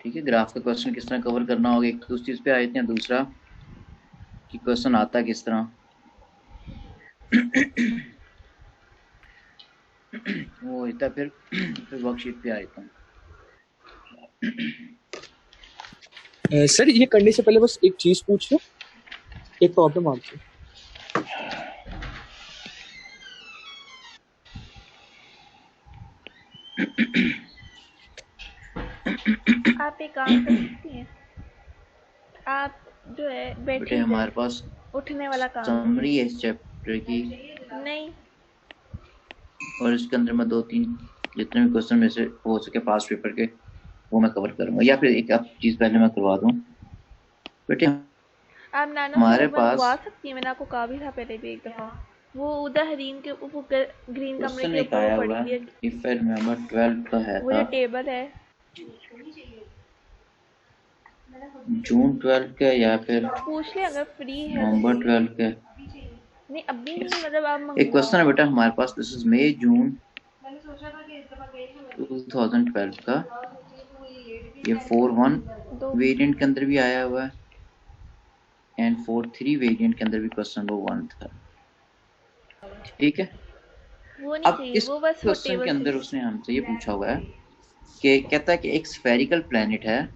ठीक है, ग्राफ का क्वेश्चन किस तरह कवर करना होगा, एक तो उस चीज पे आए थे, दूसरा कि क्वेश्चन आता किस तरह। वो होता है फिर वर्कशीट पे आए थे। सर ये करने से पहले बस एक चीज पूछ लो, एक प्रॉब्लम आपसे। आप एक काम कर सकती हैं, आप जो है बेटे बैठे हमारे पास उठने वाला काम समरी है इस चैप्टर की, नहीं। और इसके अंदर मैं 2-3 जितने भी क्वेश्चन में से हो सके पास पेपर के वो मैं कवर करूंगा, या फिर एक चीज पहले मैं करवा दूं। बेटे आप नाना से हमारे वो पास बनवा सकती हैं, मैंने आपको कहा भी था पहले भी एक दफ़ा। वो उधर हरीन के वो ग्रीन कमरे क्वेश्चन के एक ऊपर वो आया पड़ी हुआ हुई है, है, इफ आई रिमेम्बर 12 का है वो था, जो टेबल है। जून 12 का या फिर पूछ ले अगर फ्री है तो नवंबर फिर। 12 का। नहीं अभी नहीं, yes. मतलब आप एक क्वेश्चन है मंगवाओ। बेटा हमारे पास, दिस इज मई जून 2012 का, ये 4-1 दो वेरिएंट के अंदर भी आया हुआ है एंड 4-3 वेरिएंट के अंदर भी क्वेश्चन नंबर 1 था। ठीक है, वो नहीं अब चाहिए, इस वो बस वो क्वेश्चन के टेबल अंदर चाहिए। उसने हमसे ये पूछा हुआ है कि कहता है कि एक स्फेरिकल प्लेनेट है,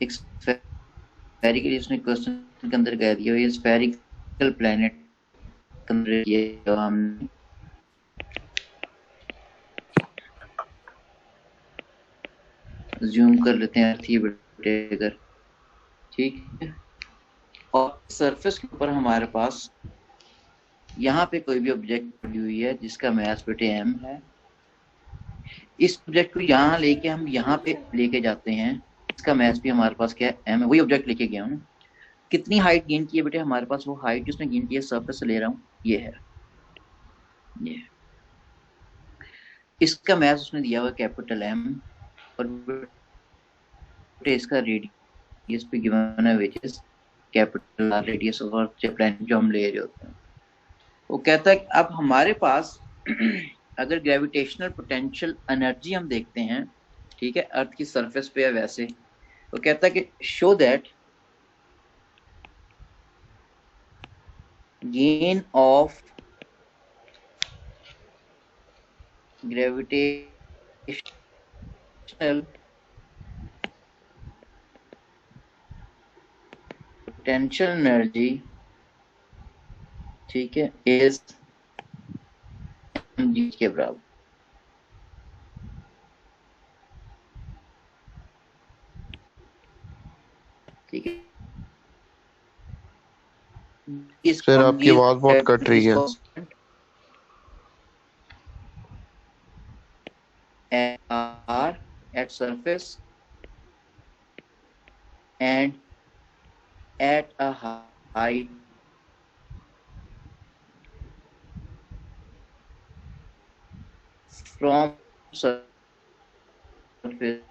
एक स्फेरिकल, उसने क्वेश्चन के अंदर कह दिया ये स्फेरिकल प्लेनेट के अंदर ये हमने जूम कर लेते हैं थी बेटे अगर, ठीक है, और सरफेस के ऊपर हमारे पास यहाँ पे कोई भी ऑब्जेक्ट पड़ी हुई है जिसका मास बेटे m है, इस ऑब्जेक्ट को यहाँ लेके हम यहाँ पे लेके जाते हैं, इसका मास भी हमारे पास क्या है m है, वही ऑब्जेक्ट लेके गया हूँ। कितनी हाइट गेन की है बेटे हमारे पास, वो हाइट जिसने गेन की है सरफेस से ले रहा हूँ, ये है, ये है। इसका मास उसने दिया हुआ कैपिटल M, और बेटे इसका रेडियस भी गिवन है which is capital R, radius of earth planet जो हम ले रहे होते हैं। वो कहता है कि अब हमारे पास अगर ग्रेविटेशनल पोटेंशियल एनर्जी हम देखते हैं, ठीक है, अर्थ की सरफेस पे है वैसे, वो कहता है कि show that gain of gravitational potential energy, ठीक है, इज mg के बराबर। ठीक है, सर आपकी आवाज बहुत कट रही है। R at surface and at a height from surface,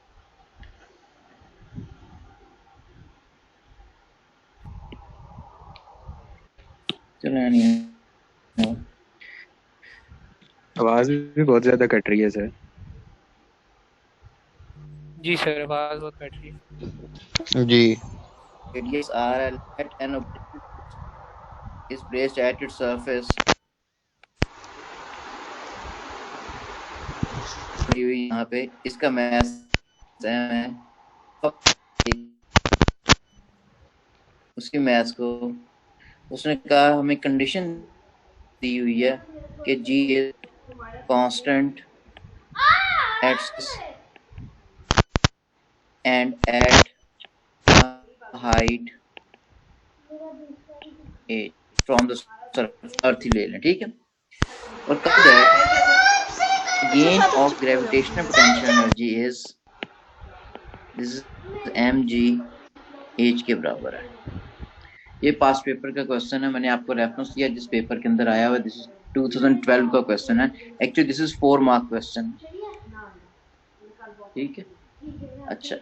चलो नहीं, आवाज भी बहुत ज्यादा कट रही है सर। जी सर आवाज बहुत कट रही है जी। radius R at an object is placed at its surface, यहाँ पे इसका मास m है, उसकी मास को उसने कहा हमें कंडीशन दी हुई है कि g is constant at and at height a from the earth ही ले लें, ठीक है, और कब that gain of gravitational potential energy is this is mg h के बराबर है। ये पास्ट पेपर का क्वेश्चन है, मैंने आपको रेफरेंस दिया जिस पेपर के अंदर आया हुआ, दिस इज 2012 का क्वेश्चन है, actually this is 4 mark question, ठीक है। अच्छा,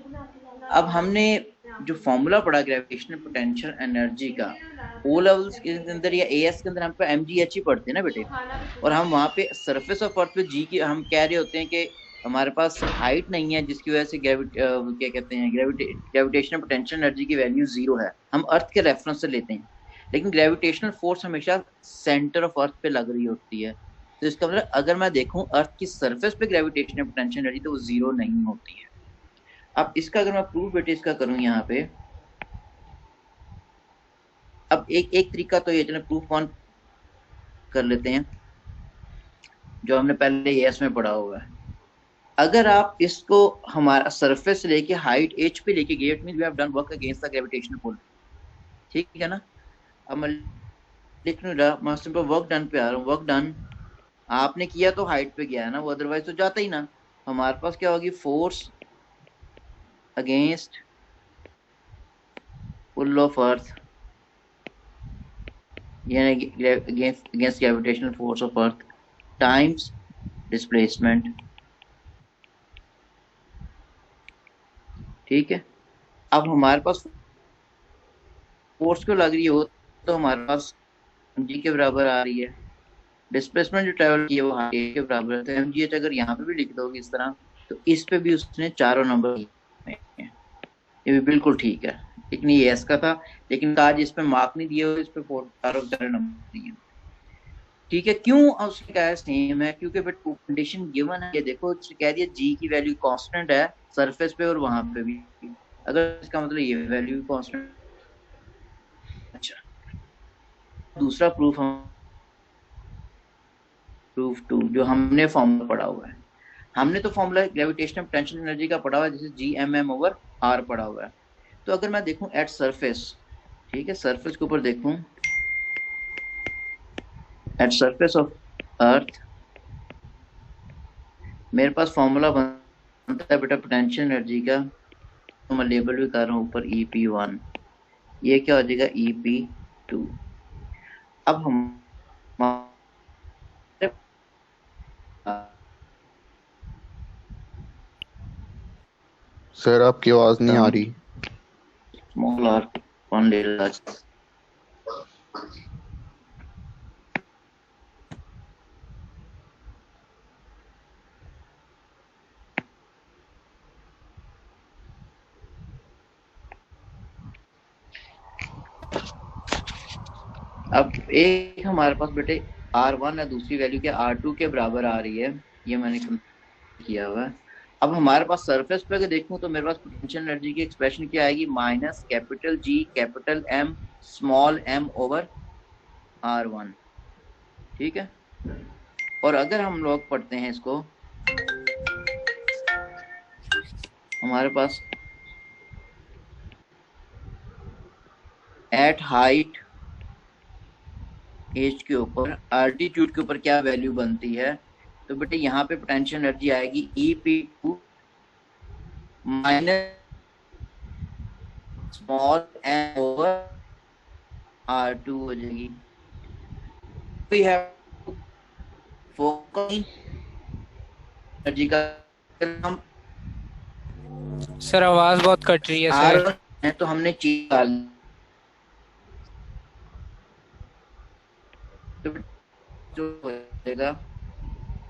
अब हमने जो फॉर्मूला पढ़ा ग्रेविटेशनल पोटेंशियल एनर्जी का, ओ लेवल्स के अंदर या एएस के अंदर हम mgh ही पढ़ते हैं ना बेटे, और हम वहाँ पे सरफेस ऑफ अर्थ पे जी की हम कह रहे होते हैं कि हमारे पास हाइट नहीं है जिसकी वजह से क्या कहते हैं ग्रेविटेशनल पोटेंशियल एनर्जी की वैल्यू 0 है, हम अर्थ के रेफरेंस से लेते हैं, लेकिन ग्रेविटेशनल फोर्स हमेशा सेंटर ऑफ अर्थ पे लग रही होती है। तो इसका मतलब अगर मैं देखूं अर्थ की सरफेस पे ग्रेविटेशनल पोटेंशियल एनर्जी तो वो 0 नहीं होती है। अब इसका अगर मैं प्रूफ बेटे इसका करूं यहाँ पे, अब एक तरीका तो ये चलो प्रूफ ऑन कर लेते हैं जो हमने पहले एस में पढ़ा हुआ है। अगर आप इसको हमारा सरफेस लेके हाइट एच पे लेके गए, it means we have done work against the gravitational pull, ठीक है ना। अब मैं लिख रहा सिंपल वर्क डन पे आ रहा हूँ, वर्क डन आपने किया तो हाइट पे गया है ना, वो अदरवाइज तो जाता ही ना। हमारे पास क्या होगी, force against pull of earth यानी against gravitational force of earth times displacement, ठीक है। अब हमारे पास फोर्स क्यों लग रही हो, तो हमारे पास mg के बराबर आ रही है, डिस्प्लेसमेंट जो ट्रेवल की है वो हाइट के बराबर है, तो mgh अगर यहाँ पे भी लिख दोगे इस तरह तो इस पे भी उसने चारों नंबर लिए हैं, ये भी बिल्कुल ठीक है। लेकिन ये एस का था, लेकिन आज इस पे मार्क नहीं दिए हुए, इस पे चारों नंबर दिए, ठीक है। क्यों उसने कहा सेम है, क्योंकि बट कंडीशन गिवन है, ये देखो उसने कह दिया जी की वैल्यू कांस्टेंट है सरफेस पे और वहां पे भी, अगर इसका मतलब ये वैल्यू कांस्टेंट। अच्छा, दूसरा प्रूफ हम प्रूफ 2 जो हमने फॉर्मूला पढ़ा हुआ है, हमने तो फॉर्मूला ग्रेविटेशनल पोटेंशियल एनर्जी का पढ़ा हुआ है, जैसे G M M over R पढ़ा हुआ है। तो अगर मैं देखूं एट सरफेस, ठीक है, सरफेस के ऊपर देखूं एट सरफेस ऑफ अर्थ, मेरे पास फॉर्मूला बनता है बेटा पोटेंशियल एनर्जी का, तो मैं लेबल भी कर रहा हूँ ऊपर EP1, ये क्या हो जाएगा EP2। अब हम सर आपकी आवाज नहीं आ रही। स्मॉल आर वन ले ला, अब एक हमारे पास बेटे R1 है, दूसरी वैल्यू क्या R2 के बराबर आ रही है, ये मैंने किया हुआ है। अब हमारे पास सरफेस पे अगर देखूं तो मेरे पास पोटेंशियल एनर्जी की एक्सप्रेशन क्या आएगी, minus capital G capital M small m over R1, ठीक है। और अगर हम लोग पढ़ते हैं इसको, हमारे पास एट हाइट एज के ऊपर आल्टीट्यूड के ऊपर क्या वैल्यू बनती है, तो बेटे यहाँ पे पोटेंशियल एनर्जी आएगी EP2 minus small m over R2 हो जाएगी। वी हैव फोकस एनर्जी का हम सर आवाज बहुत कट रही है सर। R1 है तो हमने चीज डाल, तो जो हो जाएगा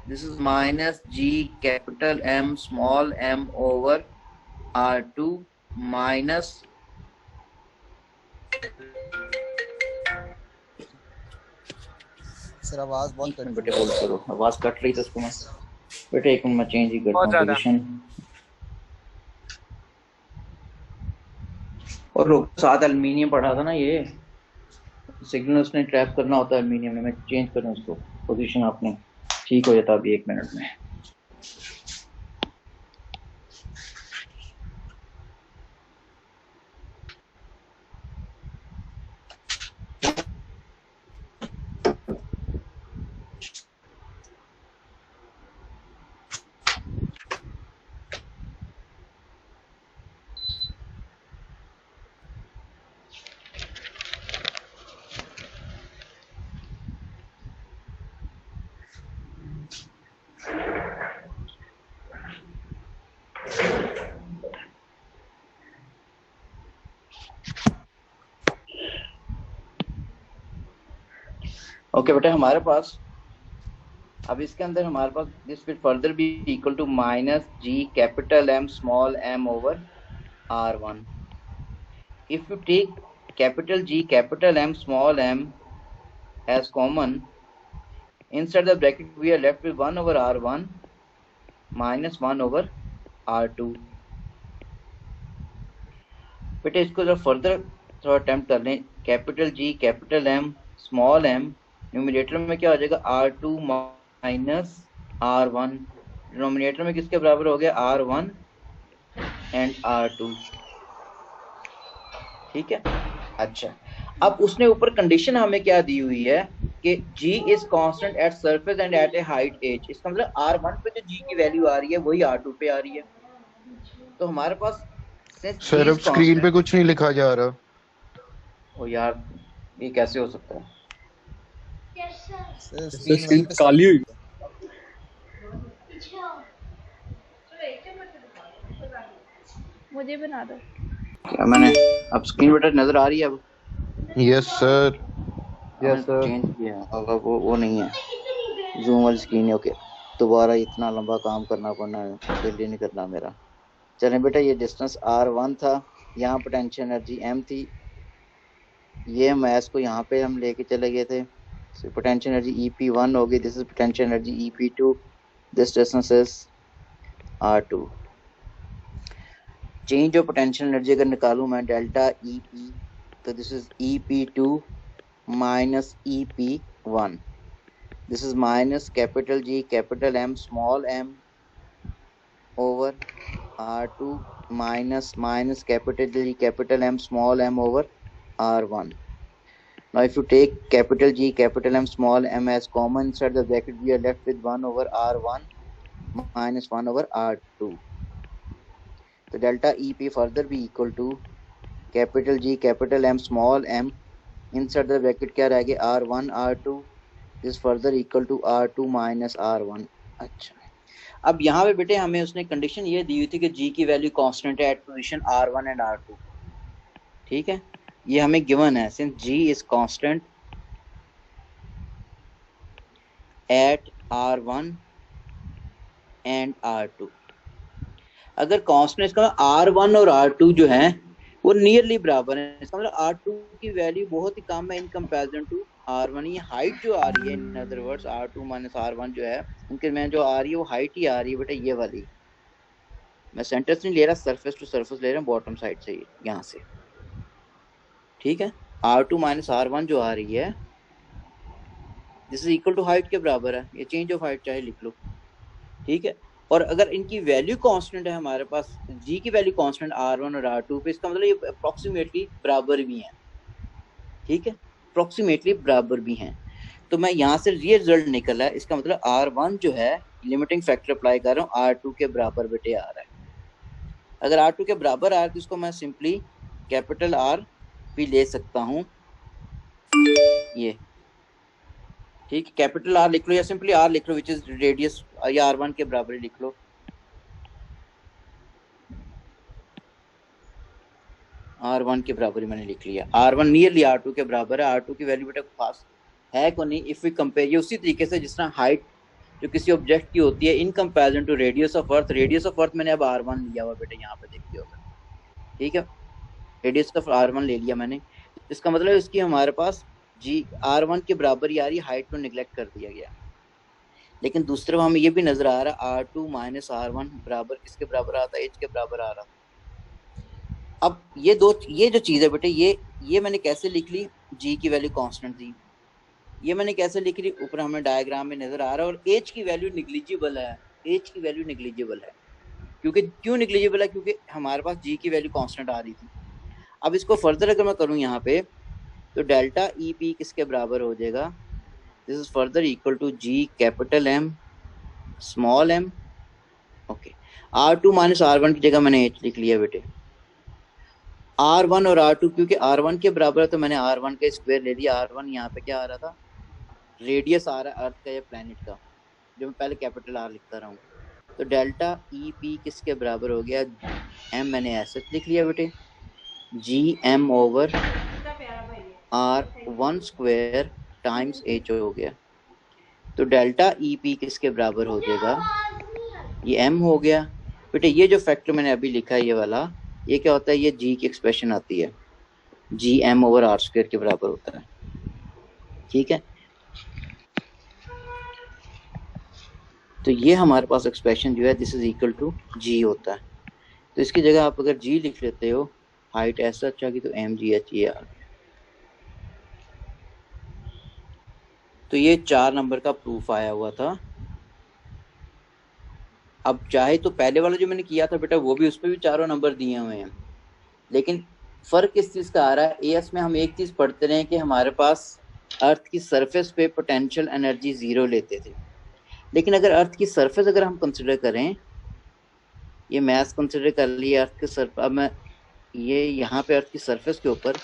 this is minus G capital M small m over R2 minus, sir आवाज बहुत कट बेटे होल्ड करो, आवाज कट रही तो उसको मैं बेटे एक मिनट में चेंज ही करता बहुत हूँ ज्यादा। पोजीशन। और साथ एल्युमिनियम पढ़ा था ना, ये सिग्नल उसने ट्रैप करना होता है एल्युमिनियम में, मैं चेंज करूँ उसको पोजीशन, आपने ठीक हो जाता अभी 1 मिनट में। ओके बेटा, हमारे पास अब इसके अंदर हमारे पास this will further be equal to minus G capital M small M over R1. If you take capital G capital M small m as common, inside the bracket we are left with 1 over R1 minus 1 over R2. बेटे इसको जरा further थोड़ा attempt कर लें. Capital G capital M small M numerator में क्या हो जाएगा R2 माइनस R1. डिनोमिनेटर में किसके बराबर हो गया R1 एंड R2. ठीक है. अच्छा, अब उसने ऊपर कंडीशन हमें क्या दी हुई है कि G is constant at surface and at a height h. इसका मतलब R1 पे जो G की वैल्यू आ रही है वही R2 पे आ रही है. तो हमारे पास सर अब स्क्रीन पे कुछ नहीं लिखा जा रहा. ओ यार, ये कैसे हो सकता है? स्क्रीन काली हुई. मुझे बना दो. क्या मैंने अब स्क्रीन बेटा नजर आ रही है? अब yes sir. Yes sir. Change किया अब वो नहीं है जूम वाली स्क्रीन है. ओके, दोबारा इतना लंबा काम करना पड़ना है, जल्दी नहीं करना मेरा. चलें बेटा, ये डिस्टेंस R1 था, यहाँ पोटेंशियल एनर्जी M थी, ये मैस को यहाँ पे हम लेके चले गए थे. पोटेंशियल एनर्जी EP1 होगी. This is potential energy EP2. This distance is R2. Change of potential energy अगर निकालूं मैं डेल्टा EP, तो this is EP2 minus EP1. This is minus capital G capital M small m over R2 minus capital G capital M small m over R1. Now if you take capital G capital M small m as common inside the bracket, we are left with 1 over R1 minus 1 over R2. So delta EP further be equal to capital G capital M small m inside the bracket क्या रह गया R1 R2 is further equal to R2 minus R1. अच्छा, अब यहाँ पे बेटे हमें उसने कंडीशन ये दी हुई थी कि G की वैल्यू कांस्टेंट है at position R1 and R2. ठीक है, ये हमें गिवन है. Since G is constant at R1 and R2. अगर कांस्टेंट, इसका मतलब R1 और R2 जो है वो नियरली बराबर है. इसका मतलब R2 की वैल्यू बहुत ही कम है इन कंपैरिजन टू R1. ये हाइट जो आ रही है, in other words R2 minus R1 जो है, इनके में जो आ रही है वो हाइट ही आ रही है बेटा, ये वाली. मैं सेंटर से नहीं ले रहा, सरफेस टू सरफेस ले रहा हूँ, बॉटम साइड से, यहाँ से. ठीक है, R2 माइनस R1 जो आ रही है this is equal to height के बराबर है. ये चेंज ऑफ हाइट चाहे लिख लो. ठीक है, और अगर इनकी वैल्यू कांस्टेंट है हमारे पास, G की वैल्यू कांस्टेंट R1 और R2 पे, इसका मतलब ये अप्रोक्सीमेटली बराबर भी हैं. ठीक है, अप्रोक्सीमेटली बराबर भी हैं. तो मैं यहाँ से ये रिजल्ट निकला है, इसका मतलब R1 जो है लिमिटिंग फैक्टर अप्लाई कर रहा हूँ, R2 के बराबर बेटे आ रहा है. अगर R2 के बराबर आ रहा है तो इसको मैं सिंपली कैपिटल R भी ले सकता हूँ, ये. ठीक है, कैपिटल R लिख लो या सिंपली R लिख लो, विच इज रेडियस, या R1 के बराबर ही लिख लो. R1 के बराबर ही मैंने लिख लिया. R1 नियरली R2 के बराबर है. R2 की वैल्यू बेटा खास है को नहीं. इफ वी कंपेयर, ये उसी तरीके से जिस तरह हाइट जो किसी ऑब्जेक्ट की होती है in comparison to radius of earth. Radius of earth मैंने अब R1 लिया हुआ बेटा, यहाँ पे देखिए होगा. ठीक है, रेडियस ऑफ R1 ले लिया मैंने. इसका मतलब इसकी हमारे पास G R1 के बराबर ही आ रही है, हाइट को निगलेक्ट कर दिया गया. लेकिन दूसरी तरफ हमें ये भी नजर आ रहा है R2 माइनस R1 बराबर किसके बराबर आता है, H के बराबर आ रहा. अब ये जो चीज़ है बेटे, ये मैंने कैसे लिख ली, G की वैल्यू कांस्टेंट थी, ये मैंने कैसे लिख ली, ऊपर हमें डायग्राम में नजर आ रहा है. और H की वैल्यू निग्लिजिबल है. H की वैल्यू निग्लिजिबल है क्यों निग्लिजिबल है? क्योंकि हमारे पास G की वैल्यू कांस्टेंट आ रही थी. अब इसको फर्दर अगर मैं करूँ यहाँ पे, तो डेल्टा EP किसके बराबर हो जाएगा, this is further equal to G capital M small m. Okay, R2 minus R1 की जगह मैंने H लिख लिया बेटे. R1 और R2 क्योंकि R1 के बराबर है तो मैंने R1 का स्क्वायर ले लिया. R1 यहाँ पे क्या आ रहा था, रेडियस आ रहा है अर्थ का या प्लैनेट का, जो मैं पहले कैपिटल R लिखता रहा हूँ. तो डेल्टा EP किसके बराबर हो गया, M मैंने ऐसे लिख लिया बेटे, GM over R1 square times H हो गया. तो डेल्टा ई पी किसके बराबर हो जाएगा, ये एम हो गया बेटे। ये जो फैक्टर मैंने अभी लिखा है ये वाला, ये क्या होता है, ये जी की एक्सप्रेशन आती है, G M over R square के बराबर होता है, ठीक है। तो ये हमारे पास एक्सप्रेशन जो है दिस इज इक्वल टू जी होता है। तो इसकी जगह आप अगर जी लिख लेते हो, हाइट ऐसा अच्छा की, तो एम जी एच ये आ गया। तो ये 4 नंबर का प्रूफ आया हुआ था। अब चाहे तो पहले वाला जो मैंने किया था बेटा, वो भी, उस पर भी चारों नंबर दिए हुए हैं, लेकिन फर्क किस चीज का आ रहा है, एएस में हम एक चीज पढ़ते रहे कि हमारे पास अर्थ की सरफेस पे पोटेंशियल एनर्जी 0 लेते थे, लेकिन अगर अर्थ की सरफेस अगर हम कंसिडर करें, ये मैथ कंसिडर कर लिया अर्थ के सरफेस, अब मैं ये यहाँ पे अर्थ की सरफेस के ऊपर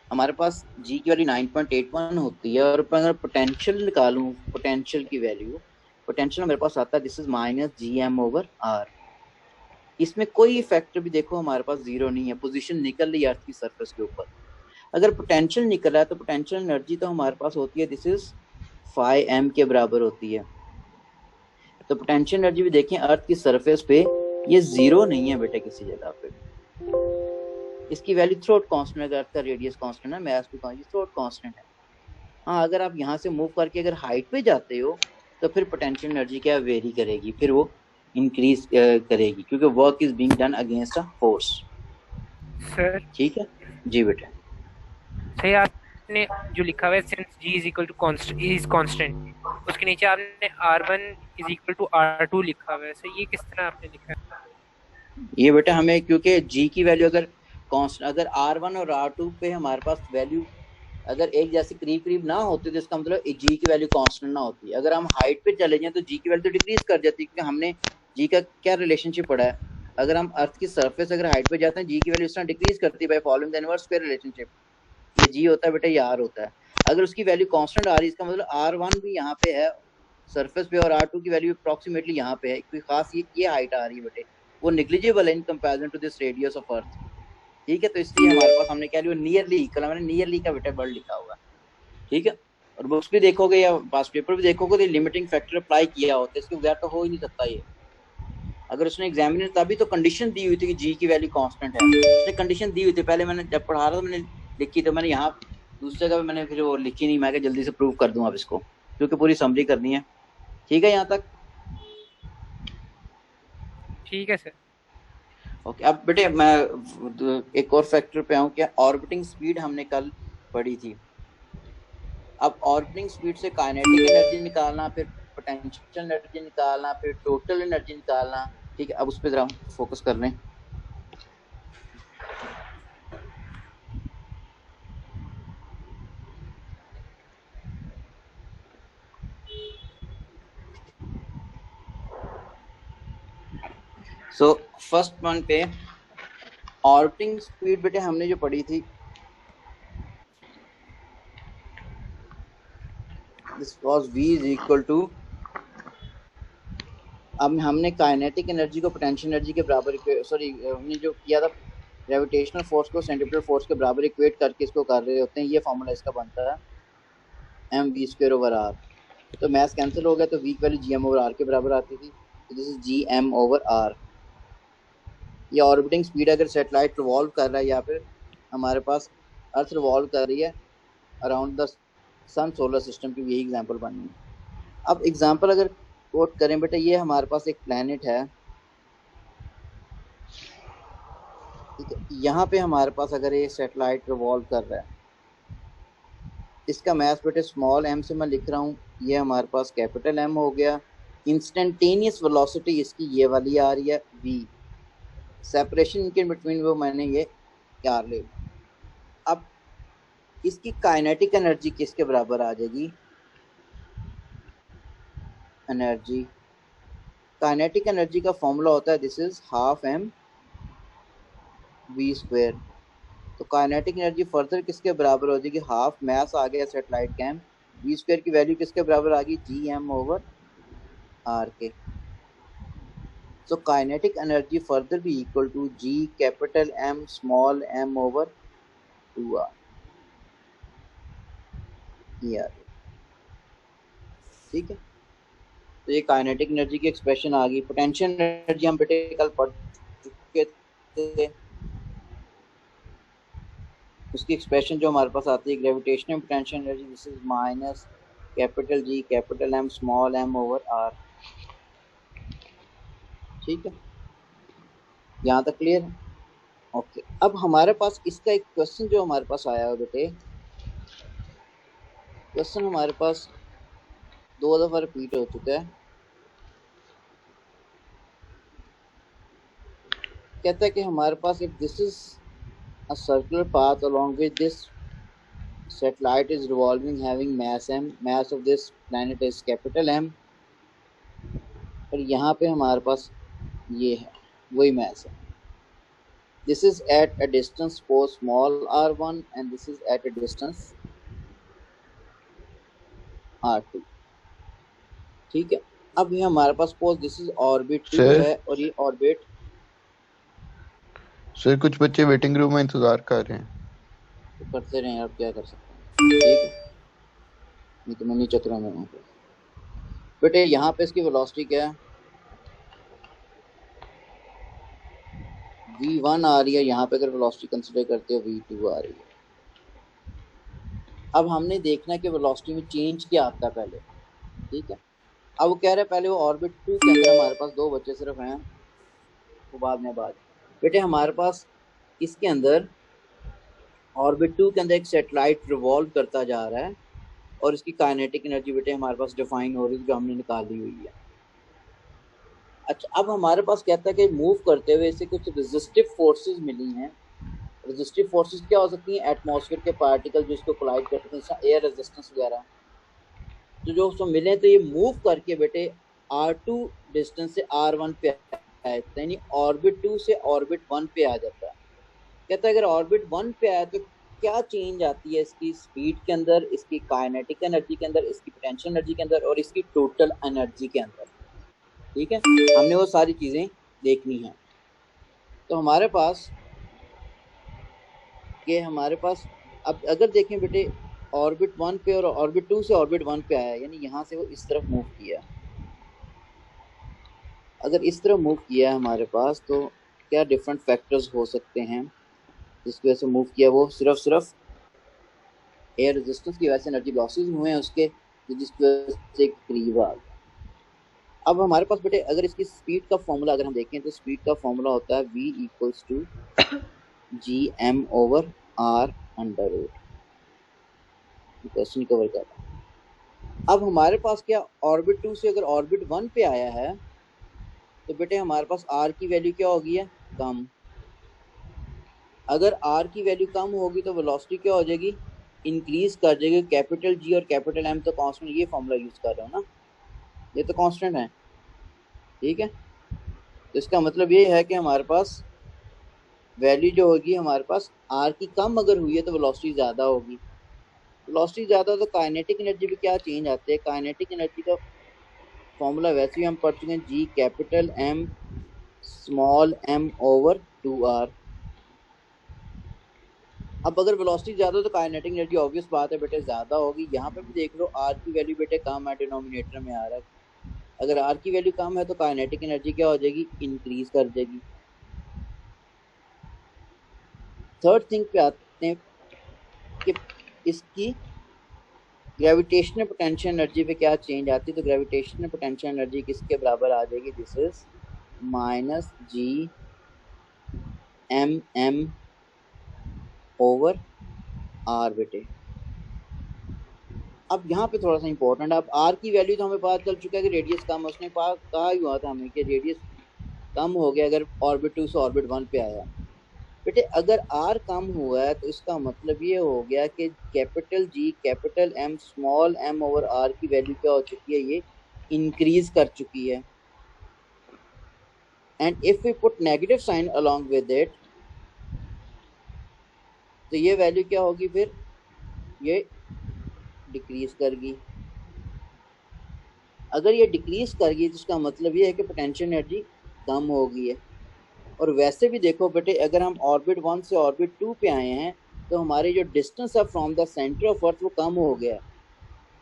हमारे पास जी की वैल्यू 9.81 होती है, और अगर पोटेंशियल निकालूं, पोटेंशियल की वैल्यू, पोटेंशियल मेरे पास आता है this is minus G M over R. इसमें कोई फैक्टर भी देखो हमारे पास 0 नहीं है, पोजीशन निकल रही है अर्थ की सरफेस के ऊपर। अगर पोटेंशियल निकल रहा है तो पोटेंशियल एनर्जी तो हमारे पास होती है दिस इज 5m के बराबर होती है। तो पोटेंशियल एनर्जी भी देखें अर्थ की सरफेस पे ये 0 नहीं है बेटा किसी जगह पे, इसकी वैल्यू थ्रोट कांस्टेंट है, अगर अर्थ का रेडियस कांस्टेंट है, मैस भी कांस्टेंट, थ्रोट कांस्टेंट है। हाँ, अगर आप यहाँ से मूव करके अगर हाइट पे जाते हो तो फिर पोटेंशियल एनर्जी क्या वेरी करेगी, फिर वो इंक्रीज करेगी, क्योंकि work is being done against a force. Sir ठीक है जी बेटा। सही आपने जो लिखा हुआ है since G is equal to constant, उसके नीचे आपने R1 is equal to R2 लिखा हुआ है, सर ये किस तरह आपने लिखा है? ये बेटा हमें, क्योंकि जी की वैल्यू अगर कांस्टेंट, अगर R1 और R2 पे हमारे पास वैल्यू अगर एक जैसे करीब करीब ना होती तो इसका मतलब जी की वैल्यू कांस्टेंट ना होती। अगर हम हाइट पे चले जाएं तो जी की वैल्यू तो डिक्रीज कर जाती है, क्योंकि हमने जी का क्या रिलेशनशिप पढ़ा है, अगर हम अर्थ की सरफेस अगर हाइट पे जाते हैं जी की वैल्यू इस तरह डिक्रीज करती है by following the inverse square relationship. ये जी होता है बेटा, ये आर होता है। अगर उसकी वैल्यू कांस्टेंट आ रही है इसका मतलब R1 भी यहाँ पे है सरफेस पे, और R2 की वैल्यू अप्रोक्सीमेटली यहाँ पे है, कोई खास ये हाइट आ रही है बेटे, वो निग्लिजिबल है in comparison to this radius of earth. ठीक है, तो इसलिए हमारे पास हमने क्या लिया, नियरली इक्वल, मैंने नियरली का बेटा वर्ड लिखा हुआ। ठीक है, और बुक्स भी देखोगे या पास पेपर भी देखोगे तो लिमिटिंग फैक्टर अप्लाई किया होता है, इसके बगैर तो हो ही नहीं सकता ये। अगर उसने एग्जामिनर तभी तो कंडीशन दी हुई थी कि जी की वैल्यू कांस्टेंट है, उसने कंडीशन दी हुई थी, पहले मैंने जब पढ़ा रहा था मैंने लिखी, तो मैंने यहाँ दूसरी जगह मैंने फिर वो लिखी नहीं, मैं जल्दी से प्रूव कर दूं अब इसको, क्योंकि पूरी समरी करनी है। ठीक है यहाँ तक? ठीक है सर। ओके, अब बेटे मैं एक और फैक्टर पे आऊँ, क्या ऑर्बिटिंग स्पीड हमने कल पढ़ी थी। अब ऑर्बिटिंग स्पीड से काइनेटिक एनर्जी निकालना, फिर पोटेंशियल एनर्जी निकालना, फिर टोटल एनर्जी निकालना। ठीक है, अब उस पर जरा फोकस कर लें। सो फर्स्ट वन पे ऑर्बिटिंग स्पीड बेटे हमने जो पढ़ी थी, this was v is equal to, अब हमने काइनेटिक एनर्जी को पोटेंशियल एनर्जी के बराबर, सॉरी हमने जो किया था ग्रेविटेशनल फोर्स को सेंट्रीफ्यूगल फोर्स के बराबर इक्वेट करके इसको कर रहे होते हैं, ये फॉर्मूला इसका बनता है mv²/r। तो मैथ कैंसिल हो गया, तो v की वैल्यू gm/r के बराबर आती थी, तो दिस इज gm/r। ये ऑर्बिटिंग स्पीड अगर सैटेलाइट रिवॉल्व कर रहा है, या फिर हमारे पास अर्थ रिवॉल्व कर रही है around the sun solar system की, यही एग्जांपल बननी है। अब एग्जांपल अगर कोट करें बेटा, ये हमारे पास एक प्लैनेट है, ठीक है, यहाँ पे हमारे पास अगर ये सैटेलाइट रिवॉल्व कर रहा है, इसका मैथ बेटे स्मॉल m से मैं लिख रहा हूँ, ये हमारे पास कैपिटल M हो गया। इंस्टेंटेनियस वेलोसिटी इसकी ये वाली आ रही है v, सेपरेशन इनके बिटवीन वो मैंने ये r ले। अब इसकी काइनेटिक एनर्जी किसके बराबर आ जाएगी, एनर्जी, काइनेटिक एनर्जी का फॉर्मूला होता है this is half m v²। तो काइनेटिक एनर्जी फर्दर किसके बराबर हो जाएगी, हाफ मैस आ गया सेटेलाइट कैम, v² की वैल्यू किसके बराबर आ गई, gm/r के। So kinetic energy further be equal to G capital M small m over 2r। ये आ गया, ठीक है। तो ये काइनेटिक एनर्जी की एक्सप्रेशन आ गई। पोटेंशियल एनर्जी हम बेटे कल पढ़ चुके थे, उसकी एक्सप्रेशन जो हमारे पास आती है gravitational potential energy, this is minus capital G capital M small M over R. ठीक है, यहाँ तक क्लियर है? ओके, अब हमारे पास इसका एक क्वेश्चन जो हमारे पास आया है बेटे, क्वेश्चन हमारे पास 2 दफा रिपीट हो चुका है। कहता है कि हमारे पास if this is a circular path along with this satellite is revolving having mass m, mass of this planet is capital M, और यहाँ पे हमारे पास ये है वही mass है। This is at a distance suppose small r1 and this is at a distance r2। ठीक है, अब ये हमारे पास suppose this is orbit 2 Sir? है और ये orbit। सर कुछ बच्चे वेटिंग रूम में इंतजार कर रहे हैं। तो करते रहें, आप क्या कर सकते हैं। ठीक है, नहीं तो मैं नीचे चक्र में हूँ बेटे। यहाँ पे इसकी वेलोसिटी क्या है, v1 आ रही है, यहाँ पे अगर वेलोसिटी कंसीडर करते हो v2 आ रही है। अब हमने देखना है कि वेलोसिटी में चेंज क्या आता है पहले। ठीक है, अब वो कह रहे हैं पहले वो ऑर्बिट 2 के अंदर हमारे पास 2 बच्चे सिर्फ हैं, वो बाद में बात। बेटे हमारे पास इसके अंदर ऑर्बिट 2 के अंदर एक सैटेलाइट रिवॉल्व करता जा रहा है और इसकी काइनेटिक एनर्जी बेटे हमारे पास डिफाइन हो रही है जो हमने निकाली हुई है। अच्छा, अब हमारे पास कहता है कि मूव करते हुए इसे कुछ रेजिस्टिव फोर्सेस मिली हैं। रेजिस्टिव फोर्सेस क्या हो सकती हैं, एटमॉस्फेयर के पार्टिकल जो इसको कोलाइड करते हैं, जैसे एयर रेजिस्टेंस वगैरह, तो जो उसको मिले तो ये मूव करके बेटे r2 डिस्टेंस से r1 पे आए, यानी ऑर्बिट 2 से ऑर्बिट 1 पे आ जाता है। कहता है अगर ऑर्बिट 1 पे आया तो क्या चेंज आती है इसकी स्पीड के अंदर, इसकी काइनेटिक एनर्जी के अंदर, इसकी पोटेंशियल एनर्जी के अंदर और इसकी टोटल एनर्जी के अंदर। ठीक है, हमने वो सारी चीज़ें देखनी है। तो हमारे पास अब अगर देखें बेटे ऑर्बिट 1 पे और ऑर्बिट 2 से ऑर्बिट 1 पे आया, यानी यहाँ से वो इस तरफ मूव किया। अगर इस तरफ मूव किया है हमारे पास तो क्या डिफरेंट फैक्टर्स हो सकते हैं जिसकी वजह से मूव किया। वो सिर्फ एयर रेजिस्टेंस की वजह से एनर्जी लॉसेस हुए हैं उसके, जिसकी वजह से करीब आ गया। अब हमारे पास बेटे अगर इसकी स्पीड का फॉर्मूला अगर हम देखें तो स्पीड का फॉर्मूला होता है v = gm over r under root. Question cover कर। अब हमारे पास क्या ऑर्बिट 2 से अगर ऑर्बिट 1 पे आया है तो बेटे हमारे पास r की वैल्यू क्या होगी है, कम। अगर r की वैल्यू कम होगी तो वेलोसिटी क्या हो जाएगी, इंक्रीज कर जाएगी। कैपिटल G और कैपिटल M तो कांस्टेंट, ये फॉर्मूला यूज कर रहा हूँ ना, ये तो कांस्टेंट है। ठीक है, तो इसका मतलब ये है कि हमारे पास वैल्यू जो होगी हमारे पास r की कम अगर हुई है तो वेलोसिटी ज़्यादा होगी। वेलोसिटी ज़्यादा तो काइनेटिक एनर्जी भी क्या चेंज आते हैं। काइनेटिक एनर्जी का फॉर्मूला वैसे ही हम पढ़ चुके हैं, G capital M small m over 2r। अब अगर वेलोसिटी ज़्यादा तो काइनेटिक एनर्जी ऑब्वियस बात है बेटे ज़्यादा होगी। यहाँ पे भी देख लो r की वैल्यू बेटे कम है, डिनोमिनेटर में आ रहा है। अगर r की वैल्यू कम है तो काइनेटिक एनर्जी क्या हो जाएगी, इंक्रीज कर जाएगी। थर्ड थिंग पे आते हैं कि इसकी ग्रेविटेशनल पोटेंशियल एनर्जी पे क्या चेंज आती है। तो ग्रेविटेशनल पोटेंशियल एनर्जी किसके बराबर आ जाएगी, this is -Gmm over r बेटे। अब यहाँ पे थोड़ा सा इंपॉर्टेंट, अब r की वैल्यू तो हमें पता चल चुका है कि रेडियस कम है। उसने कहा ही हुआ था हमें कि रेडियस कम हो गया अगर ऑर्बिट 2 से ऑर्बिट 1 पे आया। बेटे अगर r कम हुआ है तो इसका मतलब ये हो गया कि capital G capital M small m over r की वैल्यू क्या हो चुकी है, ये इंक्रीज कर चुकी है। And if we put negative sign along with it तो ये वैल्यू क्या होगी, फिर ये डिक्रीज करगी। अगर ये डिक्रीज करगी तो इसका मतलब ये है कि पोटेंशियल एनर्जी कम हो गई है। और वैसे भी देखो बेटे अगर हम ऑर्बिट 1 से ऑर्बिट 2 पे आए हैं तो हमारी जो डिस्टेंस है from the centre of earth वो कम हो गया।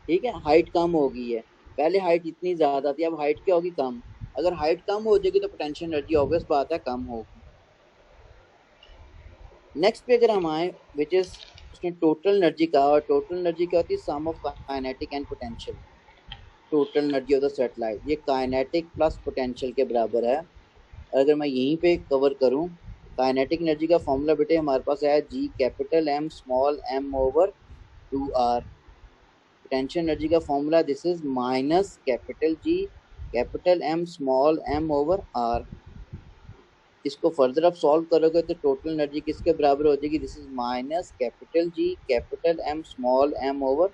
ठीक है, हाइट कम हो गई है। पहले हाइट इतनी ज्यादा थी, अब हाइट क्या होगी, कम। अगर हाइट कम हो जाएगी तो पोटेंशियल एनर्जी ऑब्वियस बात है कम होगी। नेक्स्ट पे अगर हम आए विच इज उसमें टोटल एनर्जी का, और टोटल एनर्जी क्या होती है, sum of kinetic and potential. Total energy of the satellite ये काइनेटिक प्लस पोटेंशियल के बराबर है। अगर मैं यहीं पे कवर करूं, काइनेटिक एनर्जी का फॉर्मूला बेटे हमारे पास है G capital M small M over 2r। Potential energy का formula this is minus capital G capital M small M over R. इसको फर्दर आप सॉल्व करोगे तो टोटल एनर्जी किसके बराबर हो जाएगी, this is minus capital G capital M small M over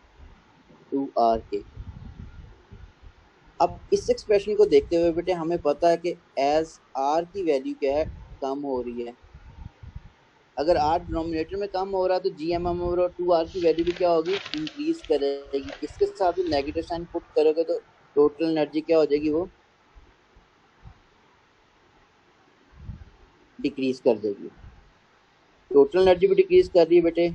2r के। अब इस एक्सप्रेशन को देखते हुए बेटे हमें पता है कि एज r की वैल्यू क्या है, कम हो रही है। अगर r डिनोमिनेटर में कम हो रहा है तो जी एम एम ओवर 2r की वैल्यू भी क्या होगी, इंक्रीज करेगी। इसके साथ नेगेटिव साइन पुट करोगे तो टोटल एनर्जी क्या हो जाएगी, वो डिक्रीज कर देगी। टोटल एनर्जी भी डिक्रीज कर रही है बेटे,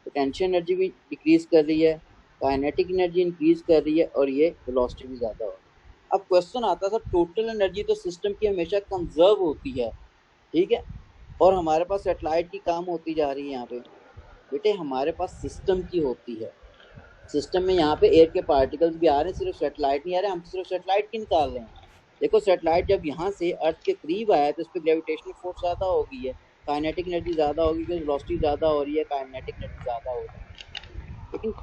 पोटेंशियल एनर्जी भी डिक्रीज कर रही है, काइनेटिक एनर्जी इंक्रीज कर रही है, और ये वेलोसिटी भी ज्यादा हो रही है। अब क्वेश्चन आता है टोटल एनर्जी तो सिस्टम की हमेशा कंजर्व होती है, ठीक है, और हमारे पास सैटेलाइट की काम होती जा रही है। यहाँ पे बेटे हमारे पास सिस्टम की होती है। सिस्टम में यहाँ पे एयर के पार्टिकल्स भी आ रहे हैं, सिर्फ सैटेलाइट नहीं आ रहे, हम सिर्फ सैटेलाइट की निकाल रहे हैं। देखो सैटेलाइट जब यहाँ से अर्थ के करीब आया तो इस पर ग्रेविटेशनल फोर्स ज़्यादा हो गई है, काइनेटिक एनर्जी ज़्यादा होगी क्योंकि वेलोसिटी ज़्यादा हो रही है, काइनेटिक एनर्जी ज़्यादा हो रही है। लेकिन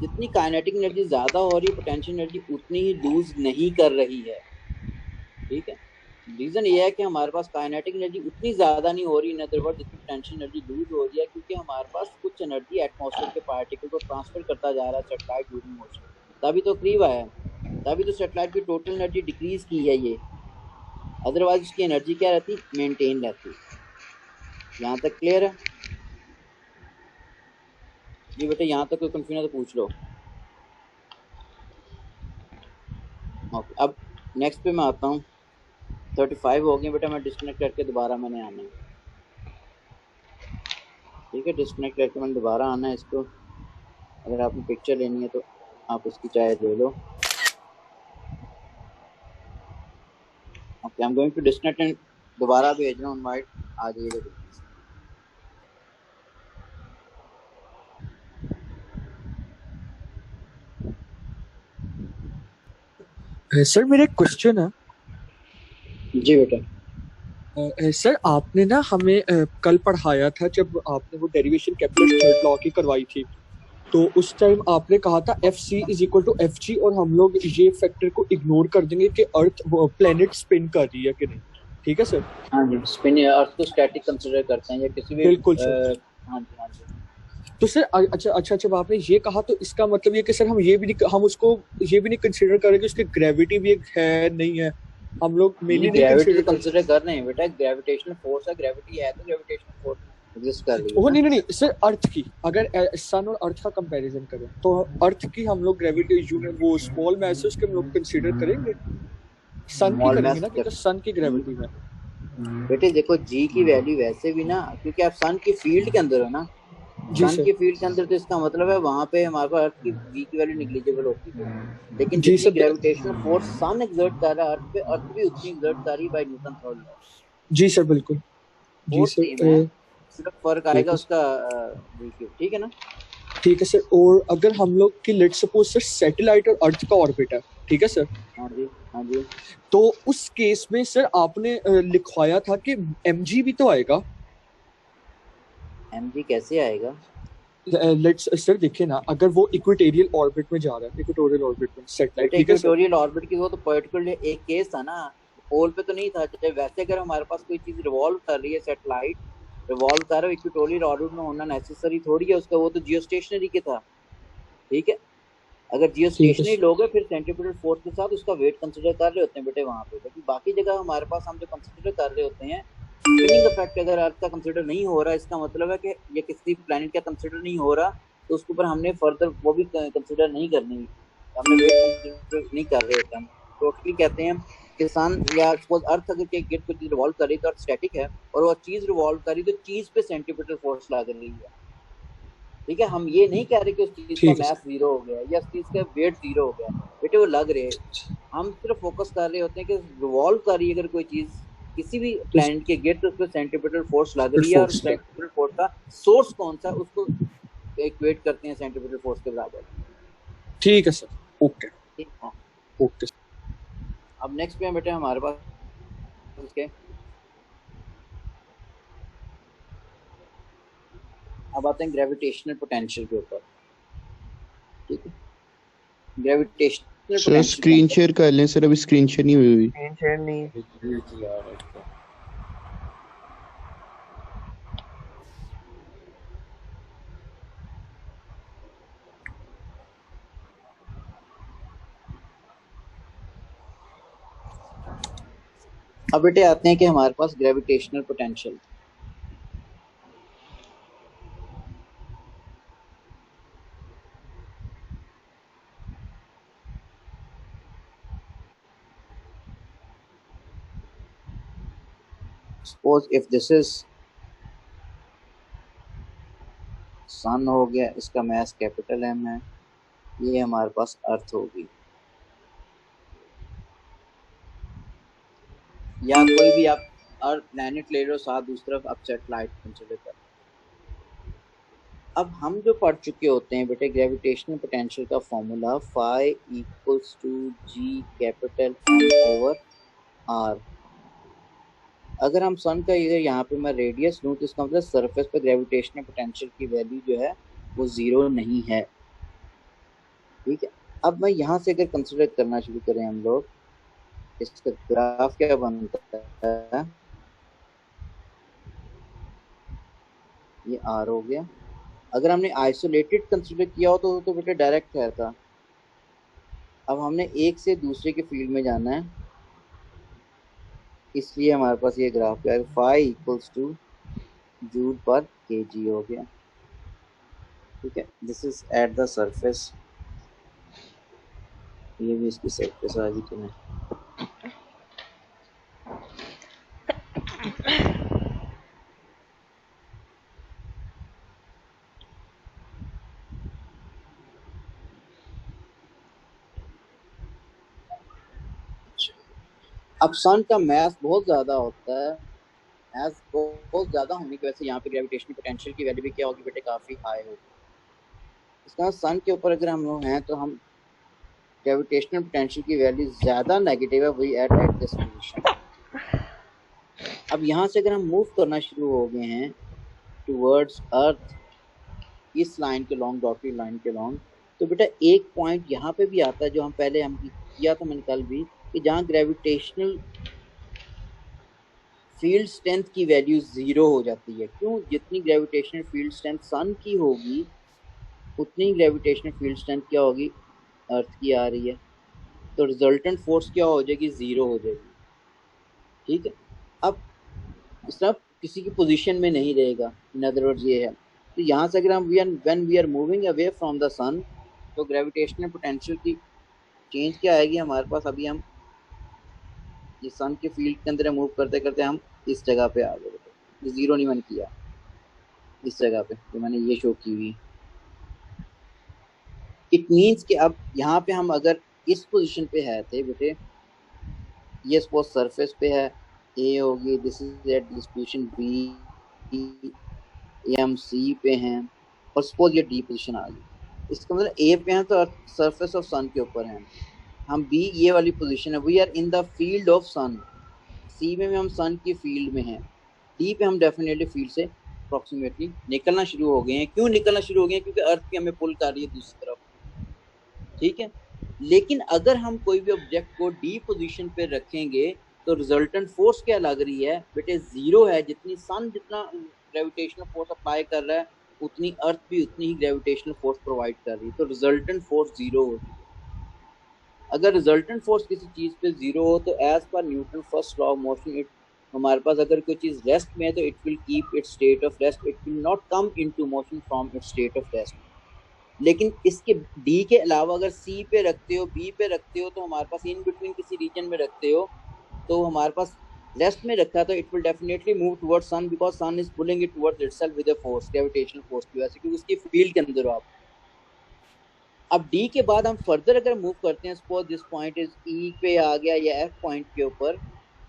जितनी काइनेटिक एनर्जी ज़्यादा हो रही है पोटेंशियल एनर्जी उतनी ही लूज नहीं कर रही है, ठीक है। रीज़न ये है कि हमारे पास काइनेटिक एनर्जी उतनी ज़्यादा नहीं हो रही, इन अदर वर्ड जितनी पोटेंशियल एनर्जी लूज हो रही है, क्योंकि हमारे पास कुछ एनर्जी एटमॉस्फेयर के पार्टिकल को ट्रांसफर करता जा रहा है सैटेलाइट ड्यूरिंग मोशन, तभी तो करीब आया है, तभी तो सैटेलाइट की टोटल एनर्जी डिक्रीज की है ये, अदरवाइज उसकी एनर्जी क्या रहती, मेंटेन रहती। यहाँ तक क्लियर है जी बेटा? यहाँ तक कोई कंफ्यूजन तो पूछ लो। ओके, अब नेक्स्ट पे मैं आता हूँ। 35 हो गए बेटा, मैं डिस्कनेक्ट करके दोबारा मैंने आना है, ठीक है। डिस्कनेक्ट करके मैंने दोबारा आना है इसको। अगर आपने पिक्चर लेनी है तो आप इसकी चाहे ले लो। Okay, I am going to disconnect and दोबारा भेज रहा हूँ इनवाइट, आ जाइएगा। सर मेरा एक क्वेश्चन है। जी बेटा। सर आपने ना हमें कल पढ़ाया था जब आपने वो डेरिवेशन कैपिटल थर्ड लॉ की करवाई थी, तो उस टाइम आपने कहा था F C is equal to F G, और हम लोग ये फैक्टर को इग्नोर कर देंगे कि अर्थ प्लेनेट स्पिन कर रही है कि नहीं, ठीक है सर? हाँ जी, स्पिन अर्थ को स्टैटिक कंसीडर करते हैं या किसी भी, बिल्कुल सर। हाँ जी हाँ जी। तो सर अच्छा जब आपने ये कहा तो इसका मतलब ये कि सर हम ये भी नहीं, हम उसको ये भी नहीं कंसीडर करेंगे उसकी ग्रेविटी भी एक है नहीं है, हम लोग मेनली नहीं कंसीडर कर रहे हैं बेटा। ग्रेविटेशनल फोर्स है, ग्रेविटी है तो ग्रेविटेशनल फोर्स एग्जिस्ट कर रही है। वो नहीं सर, अर्थ की अगर सन और अर्थ का कंपैरिजन करें तो अर्थ की हम लोग ग्रेविटी वो स्मॉल मैस है उसके हम लोग कंसीडर करेंगे, सन की करेंगे ना, क्योंकि सन की ग्रेविटी है। बेटे देखो जी की वैल्यू वैसे भी ना, क्योंकि आप सन की फील्ड के अंदर हो ना, सन की फील्ड के अंदर, तो इसका मतलब है वहाँ पे हमारे पास अर्थ की जी की वैल्यू निग्लिजिबल होती है। लेकिन जितनी ग्रेविटेशनल फोर्स सन एक्सर्ट कर रहा है अर्थ पे, अर्थ भी उतनी एक्सर्ट कर रही है बाय न्यूटन थर्ड लॉ। जी सर बिल्कुल, जी सर। सिर्फ फर्क आएगा उसका, ठीक है ना? ठीक है सर। और अगर हम लोग की लेट्स सपोज सर सैटेलाइट और अर्थ का ऑर्बिट है, ठीक है सर? हाँ जी हाँ जी। तो उस केस में सर आपने लिखवाया था कि mg भी तो आएगा। mg कैसे आएगा? लेट्स सर देखिए ना, अगर वो इक्वेटोरियल ऑर्बिट में जा रहा है, इक्वेटोरियल ऑर्बिट में सैटेलाइट, ठीक है सर? इक्वेटोरियल ऑर्बिट की वो तो पर्टिकुलर एक केस था ना, पोल पे तो नहीं था। वैसे अगर हमारे पास कोई चीज रिवॉल्व कर रही है, सैटेलाइट रिवॉल्व कर रहा है, इक्वेटोरियल ऑर्बिट में होना नेसेसरी थोड़ी है उसका, वो तो जियोस्टेशनरी के था, ठीक है। अगर जियोस्टेशनरी लोग हैं फिर सेंट्रीपिटल फोर्स के साथ उसका वेट कंसीडर कर रहे होते हैं बेटे वहाँ पे। लेकिन बाकी जगह हमारे पास हम जो कंसीडर कर रहे होते हैं, स्पिनिंग इफेक्ट अगर अर्थ का कंसीडर नहीं हो रहा, इसका मतलब है कि ये किसी प्लैनेट का कंसीडर नहीं हो रहा, तो उसके ऊपर हमने फर्दर वो भी कंसीडर नहीं करनी, हमने वेट कंसीडर नहीं कर रहे होते। हम टोटली कहते हैं कि सन या सपोज अर्थ अगर के गेट को रिवॉल्व कर रही तो अर्थ स्टैटिक है, और वो चीज़ रिवॉल्व कर रही तो चीज़ पे सेंट्रीपिटल फोर्स लग रही है, ठीक है, हम ये नहीं कह रहे कि उस चीज का ठीक है मैथ जीरो हो गया या उस चीज का वेट जीरो हो गया, बेटे वो लग रहे, हम सिर्फ फोकस कर रहे होते हैं कि रिवॉल्व कर रही है अगर कोई चीज किसी भी प्लैनेट के गिर तो उस पर सेंट्रीपिटल फोर्स लग रही है, और सेंट्रीपिटल फोर्स का सोर्स कौन सा उसको इक्वेट करते हैं सेंट्रीपिटल फोर्स के बराबर। ठीक है सर, ओके ठीक है, ओके। अब नेक्स्ट पे बेटे हमारे पास इसके अब आते हैं ग्रेविटेशनल पोटेंशियल के ऊपर। ठीक है, gravitational sir potential screen share कर लें सर, अभी स्क्रीन शेयर नहीं हुई। स्क्रीन शेयर नहीं। अब बेटे आते हैं कि हमारे पास gravitational potential. Suppose if this is sun हो गया, इसका मास कैपिटल एम है, ये हमारे पास अर्थ होगी, या कोई भी आप अर्थ प्लैनेट ले लो साथ, दूसरी तरफ आप सैटेलाइट कंसीडर कर। अब हम जो पढ़ चुके होते हैं बेटे ग्रेविटेशनल पोटेंशियल का formula phi equals to G capital M over R. अगर हम सन का इधर यहाँ पे मैं रेडियस लूँ तो इसका मतलब सरफेस पे ग्रेविटेशनल पोटेंशियल की वैल्यू जो है वो जीरो नहीं है। ठीक है, अब मैं यहाँ से अगर कंसिडर करना शुरू करें हम लोग, इसका ग्राफ क्या बनता है, ये आर हो गया। अगर हमने आइसोलेटेड कंसिडर किया हो तो बेटा डायरेक्ट था। अब हमने एक से दूसरे के फील्ड में जाना है, इसलिए हमारे पास ये ग्राफ क्या है, फाई इक्वल्स टू जूल पर केजी हो गया। ठीक है, this is at the surface, ये भी इसकी सरफेस आ गई तुम्हें। अब सन का मास बहुत ज्यादा होता है, मास बहुत ज्यादा होने की वजह से यहाँ पे ग्रेविटेशनल पोटेंशियल की वैल्यू भी क्या होगी बेटे, काफी हाई होगी। इसका सन के ऊपर अगर हम लोग हैं तो हम ग्रेविटेशनल पोटेंशियल की वैल्यू ज्यादा नेगेटिव है, वही एट दिस पोजीशन। अब यहाँ से अगर हम मूव करना शुरू हो गए हैं टुवर्ड्स अर्थ, इस लाइन के लॉन्ग, डॉटेड लाइन के लॉन्ग, तो बेटा एक पॉइंट यहाँ पे भी आता है जो हम पहले हम किया था मैंने कल भी, कि जहाँ ग्रेविटेशनल फील्ड स्ट्रेंथ की वैल्यू जीरो हो जाती है। क्यों? जितनी ग्रेविटेशनल फील्ड स्ट्रेंथ सन की होगी उतनी ग्रेविटेशनल फील्ड स्ट्रेंथ क्या होगी, अर्थ की आ रही है, तो रिजल्टेंट फोर्स क्या हो जाएगी, जीरो हो जाएगी। ठीक है, अब इस तरह किसी की पोजीशन में नहीं रहेगा, इन अदर वर्ड्स ये है। तो यहाँ से अगर हम when we are moving away from the sun, तो ग्रेविटेशनल पोटेंशियल की चेंज क्या आएगी हमारे पास, अभी हम ये सन के फील्ड के अंदर मूव करते करते हम इस जगह पे आ गए, ये जीरो नहीं मैंने किया, इस जगह पे तो मैंने ये शो की हुई। इट मीन्स कि अब यहाँ पे हम अगर इस पोजीशन पे है थे बेटे, ये सपोज सरफेस पे है, ए होगी, this is at this position, B हम सी पे हैं, और सपोज ये डी पोजीशन आ गई। इसका मतलब ए पे हैं तो सरफेस ऑफ सन के ऊपर हैं हम, बी ये वाली पोजीशन है, we are in the field of sun, सी में हम सन की फील्ड में हैं, डी पे हम डेफिनेटली फील्ड से अप्रोक्सीमेटली निकलना शुरू हो गए हैं। क्यों निकलना शुरू हो गए हैं? क्योंकि अर्थ की हमें पुल कर रही है दूसरी तरफ। ठीक है, लेकिन अगर हम कोई भी ऑब्जेक्ट को डी पोजीशन पे रखेंगे तो रिजल्टेंट फोर्स क्या लग रही है बेटे, जीरो है। जितनी सन जितना ग्रेविटेशनल फोर्स अप्लाई कर रहा है उतनी अर्थ भी उतनी ही ग्रेविटेशनल फोर्स प्रोवाइड कर रही है, तो रिजल्टेंट फोर्स जीरो होगी। अगर रिजल्टेंट फोर्स किसी चीज पे जीरो हो तो एज पर Newton first law of motion, it हमारे पास अगर कोई चीज रेस्ट में है तो it will keep its state of rest, it will not come into motion from its state of rest. लेकिन इसके डी के अलावा अगर सी पे रखते हो, बी पे रखते हो, तो हमारे पास इन बिटवीन किसी रीजन में रखते हो तो हमारे पास रेस्ट में रखा तो it will definitely move towards sun because sun is pulling it towards itself with a force, gravitational force की वजह से, क्योंकि उसकी फील्ड के अंदर हो आप। अब डी के बाद हम फर्दर अगर मूव करते हैं, सपोज दिस पॉइंट इज ई पे आ गया या एफ पॉइंट के ऊपर,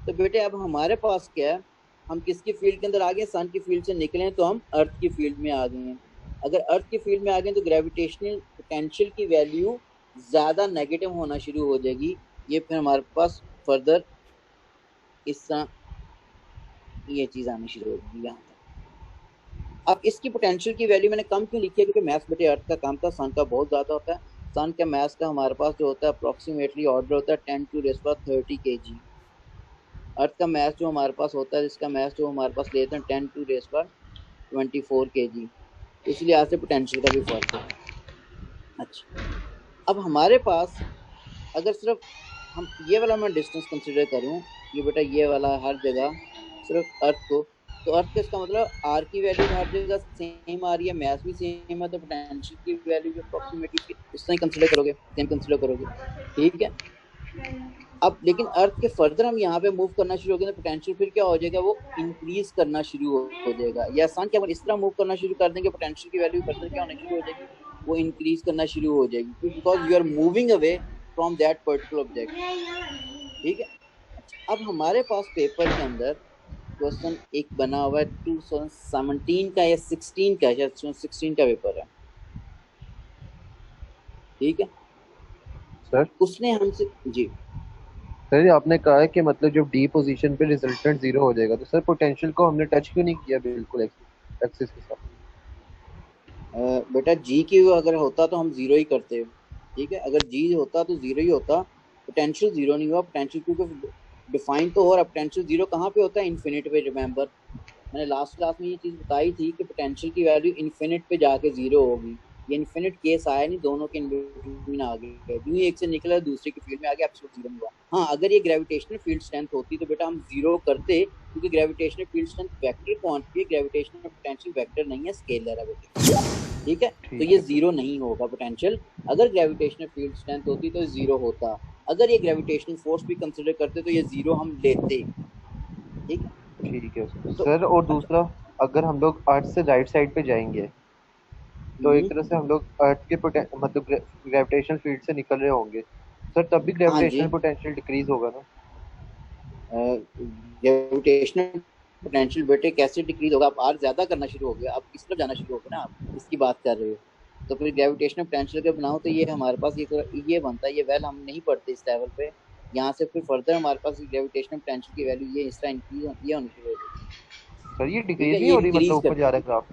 तो बेटे अब हमारे पास क्या है, हम किसकी फील्ड के अंदर आ गए, सन की फील्ड से निकले तो हम अर्थ की फील्ड में आ गए हैं। अगर अर्थ की फील्ड में आ गए तो ग्रेविटेशनल पोटेंशियल की वैल्यू ज्यादा नेगेटिव होना शुरू हो जाएगी। ये फिर हमारे पास फर्दर इस तरह ये चीज आनी शुरू हो जाएगी यहाँ तक। अब इसकी पोटेंशियल की वैल्यू मैंने कम क्यों लिखी है, क्योंकि मैथ बेटे अर्थ का कम था, सन का बहुत ज्यादा होता है। सन का मैथ का हमारे पास जो होता है अप्रोक्सीमेटली ऑर्डर होता है 10⁻30 kg। अर्थ का मैथ जो हमारे पास होता है, इसका मैथ जो हमारे पास लेते हैं 10⁻24 kg, इसलिए आज से पोटेंशियल का भी फर्क है। अच्छा, अब हमारे पास अगर सिर्फ हम ये वाला मैं डिस्टेंस कंसिडर करूं, ये बेटा ये वाला हर जगह सिर्फ अर्थ को, तो अर्थ का इसका मतलब आर की वैल्यू हर जगह सेम आ रही है, मैथ भी सेम है, तो पोटेंशियल की वैल्यू भी अप्रोक्सीमेटली इस तरह कंसिडर करोगे, सेम कंसिडर करोगे, ठीक है। अब लेकिन अर्थ के फर्दर हम यहाँ पे मूव करना शुरू हो गए तो पोटेंशियल फिर क्या हो जाएगा, वो इंक्रीज करना शुरू हो जाएगा। या सन क्या इस तरह मूव करना शुरू कर देंगे, पोटेंशियल की वैल्यू फर्दर क्या होने शुरू हो जाएगी, वो इंक्रीज करना शुरू हो जाएगी, because you are moving away from that particular object, ठीक है। अब हमारे पास पेपर के अंदर क्वेश्चन एक बना हुआ है 2017 का या 16 का, शायद 16 का पेपर है, ठीक है सर। उसने हमसे जी सर आपने कहा है कि मतलब जब डी पोजीशन पे रिजल्टेंट जीरो हो जाएगा, तो सर पोटेंशियल को हमने टच क्यों नहीं किया बिल्कुल एक्सिस के साथ? बेटा जी की अगर होता तो हम जीरो ही करते, ठीक है। अगर जी होता तो जीरो ही होता, पोटेंशियल जीरो नहीं हुआ। पोटेंशियल क्योंकि डिफाइन तो हो रहा, पोटेंशियल जीरो कहाँ पे होता है, इन्फिनिट पे। रिमेंबर मैंने लास्ट क्लास में ये चीज बताई थी कि पोटेंशियल की वैल्यू इन्फिनिट पे जाके जीरो होगी। ये इन्फिनिट केस आया नहीं, दोनों के इन बिटवीन आ गए, यूं ही एक से निकला दूसरे की फील्ड में आ गया, एब्सोल्यूट जीरो हुआ। हाँ, अगर ये ग्रेविटेशनल फील्ड स्ट्रेंथ होती तो बेटा हम जीरो करते, क्योंकि gravitational field strength vector quantity है, ग्रेविटेशनल पोटेंशियल वेक्टर नहीं है, स्केलर है बेटा, ठीक है। तो ये जीरो नहीं होगा पोटेंशियल। अगर ग्रेविटेशनल फील्ड स्ट्रेंथ होती तो जीरो होता, अगर ये ग्रेविटेशनल फोर्स भी कंसिडर करते तो ये जीरो हम लेते, ठीक है। ठीक है सर। और दूसरा, अगर हम लोग अर्थ से राइट साइड पे जाएंगे तो एक तरह से हम लोग अर्थ के मतलब ग्रेविटेशनल फील्ड से निकल रहे होंगे सर, तब भी ग्रेविटेशनल पोटेंशियल डिक्रीज होगा ना? ग्रेविटेशनल पोटेंशियल बेटे कैसे डिक्रीज होगा, आप आर ज्यादा करना शुरू हो गया, आप इस तरफ जाना शुरू हो गया ना, आप इसकी बात कर रहे हो, तो फिर ग्रेविटेशनल पोटेंशियल का बनाओ तो ये हमारे पास ये बनता है, ये वैल्यू हम नहीं पढ़ते इस लेवल पे। यहाँ से फिर फर्दर हमारे पास ग्रेविटेशनल पोटेंशियल की वैल्यू ये इस तरह इंक्रीज ये होनी शुरू हो जाएगी सर। ये डिक्रीज नहीं हो रही, मतलब ऊपर जा रहा है ग्राफ?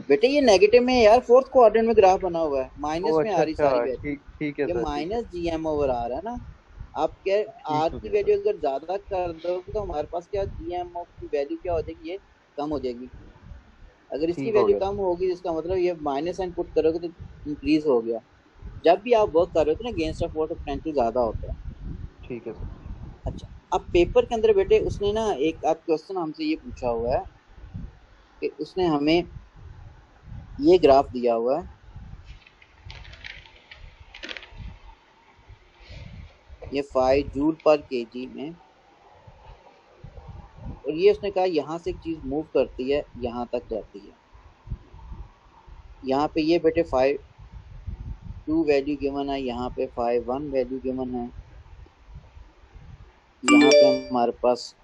बेटे ये नेगेटिव में यार, फोर्थ क्वाड्रेंट में ग्राफ बना हुआ है, माइनस में आ रही सारी वैल्यू, ठीक है ये सर, माइनस जीएम ओवर आ रहा है ना। आप क्या आर की वैल्यू अगर ज्यादा कर दो तो हमारे पास क्या जीएम की वैल्यू क्या हो जाएगी, ये कम हो जाएगी। अगर इसकी वैल्यू कम होगी इसका मतलब ये माइनस साइन पुट करोगे तो इंक्रीज हो गया। जब भी आप वर्क कर रहे हो तो ना अगेंस्ट ऑफ फोर्स पोटेंशियल ज्यादा होता है, ठीक है सर। अच्छा, अब पेपर के अंदर बेटे उसने ना एक आप क्वेश्चन हमसे ये पूछा हुआ है कि उसने हमें ये ग्राफ दिया हुआ है, ये 5 जूल पर केजी में, और ये उसने कहा यहाँ से एक चीज मूव करती है यहाँ तक जाती है। यहाँ पे ये बेटे 5.2 वैल्यू गिवन है, यहाँ पे 5.1 वैल्यू गिवन है, यहाँ पे हमारे पास